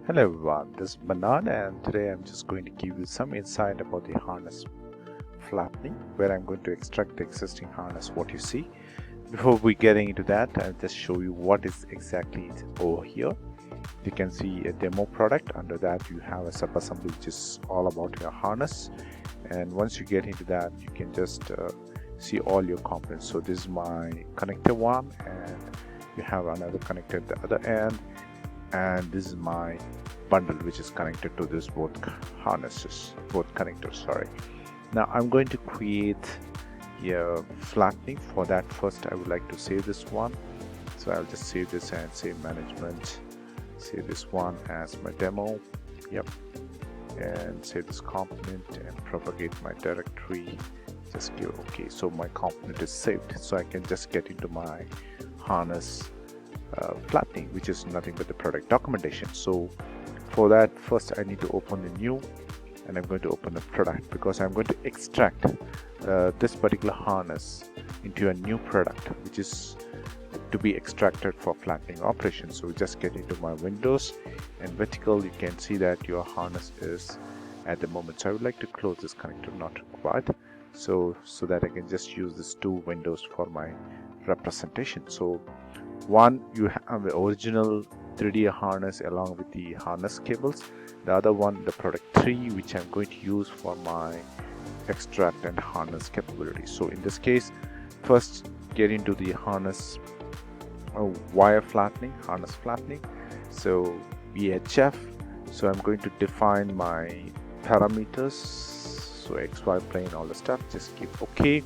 Hello everyone, this is Bernard and today I'm just going to give you some insight about the harness flattening, where I'm going to extract the existing harness, what you see. Before we getting into that, I'll just show you what is exactly over here. You can see a demo product. Under that you have a sub-assembly which is all about your harness, and once you get into that you can just see all your components. So this is my connector one, and you have another connector at the other end, and this is my bundle which is connected to this both connectors. Sorry. Now I'm going to create a flattening. For that, first I would like to save this one, so I'll just save this and save management, save this one as my demo, and save this component and propagate my directory. Just give OK. So my component is saved, so I can just get into my harness flattening, which is nothing but the product documentation. So for that, first I need to open the new, and I'm going to open the product because I'm going to extract this particular harness into a new product which is to be extracted for flattening operations. So just get into my Windows and vertical, you can see that your harness is at the moment. So I would like to close this connector, not required, so that I can just use these two windows for my representation. So one, you have the original 3D harness along with the harness cables. The other one, the product 3, which I'm going to use for my extract and harness capability. So in this case, first get into the harness wire flattening, harness flattening. So EHF. So I'm going to define my parameters. So XY plane, all the stuff. Just keep OK.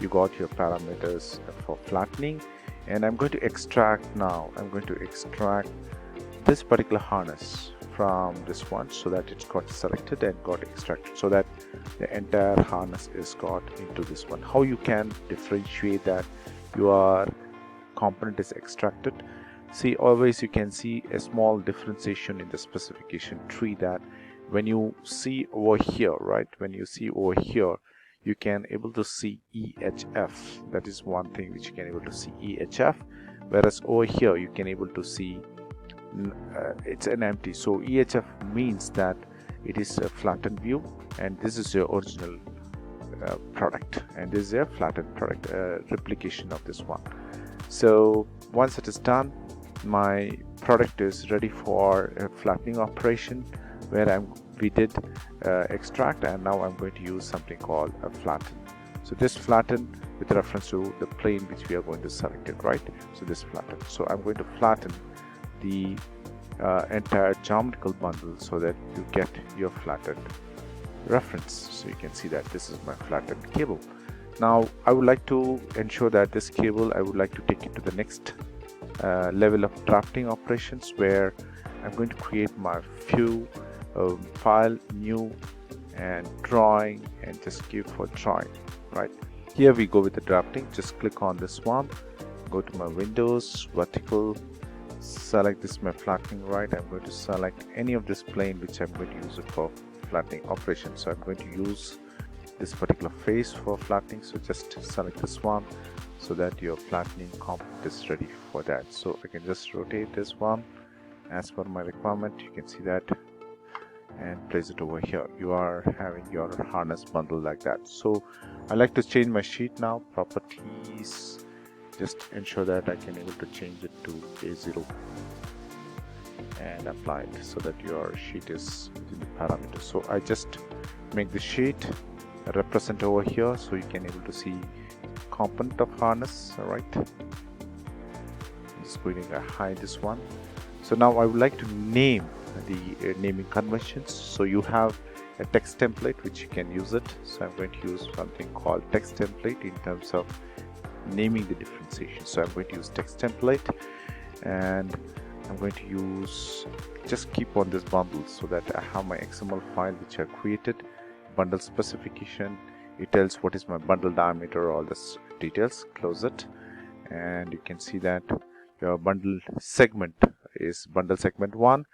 You got your parameters for flattening. And I'm going to extract now. I'm going to extract this particular harness from this one, so that it's got selected and got extracted, so that the entire harness is got into this one. How you can differentiate that your component is extracted? See, always you can see a small differentiation in the specification tree, that when you see over here, right, when you see over here, you can able to see EHF. That is one thing which you can able to see EHF, whereas over here you can able to see it's an empty. So EHF means that it is a flattened view, and this is your original product, and this is a flattened product replication of this one. So once it is done, my product is ready for a flattening operation, where we did extract, and now I'm going to use something called a flatten. So this flatten with reference to the plane which we are going to select it, right? So this flatten. So I'm going to flatten the entire geometrical bundle so that you get your flattened reference. So you can see that this is my flattened cable. Now I would like to ensure that this cable, I would like to take it to the next level of drafting operations, where I'm going to create my few file, new, and drawing, and just give for drawing. Right here we go with the drafting. Just click on this one, go to my Windows, vertical, select this my flattening. Right, I'm going to select any of this plane which I'm going to use it for flattening operation. So I'm going to use this particular face for flattening. So just select this one, so that your flattening component is ready for that. So I can just rotate this one as per my requirement. You can see that, and place it over here. You are having your harness bundle like that. So I like to change my sheet now. Properties, just ensure that I can able to change it to A0 and apply it, so that your sheet is in the parameters. So I just make the sheet represent over here, so you can able to see component of harness. All right, I'm just going to hide this one. So now I would like to name the naming conventions. So you have a text template which you can use it. So I'm going to use something called text template in terms of naming the differentiation. So I'm going to use text template, and I'm going to use, just keep on this bundle, so that I have my XML file which I created, bundle specification. It tells what is my bundle diameter, all this details. Close it, and you can see that your bundle segment is bundle segment 1,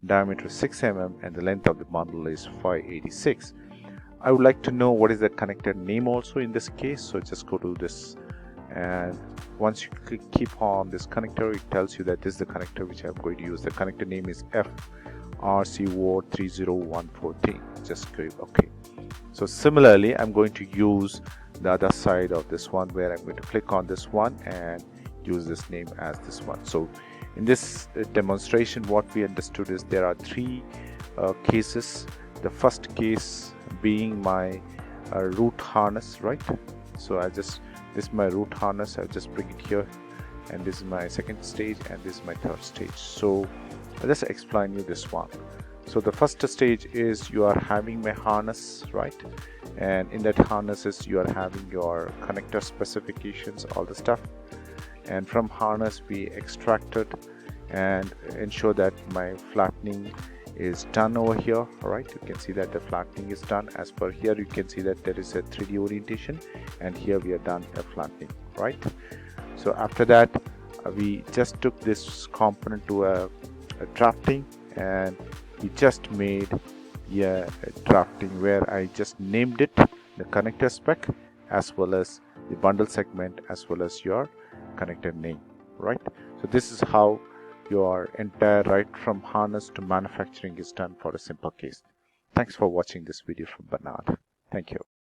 diameter 6 mm, and the length of the bundle is 586. I would like to know what is the connector name also in this case. So just go to this, and once you keep on this connector, it tells you that this is the connector which I'm going to use. The connector name is RC30114. Just click OK. So similarly, I'm going to use the other side of this one, where I'm going to click on this one and use this name as this one. So in this demonstration, what we understood is there are three cases. The first case being my root harness, right? So this is my root harness. I'll just bring it here, and this is my second stage, and this is my third stage. So I'll just explain you this one. So the first stage is you are having my harness, right? And in that harnesses you are having your connector specifications, all the stuff. And from harness we extracted and ensure that my flattening is done over here. All right, you can see that the flattening is done. As per here, you can see that there is a 3D orientation, and here we are done a flattening, right? So after that, we just took this component to a drafting, and we just made a drafting where I just named it the connector spec, as well as the bundle segment, as well as your connector name, right? So this is how your entire right from harness to manufacturing is done for a simple case. Thanks for watching this video from Bernard. Thank you.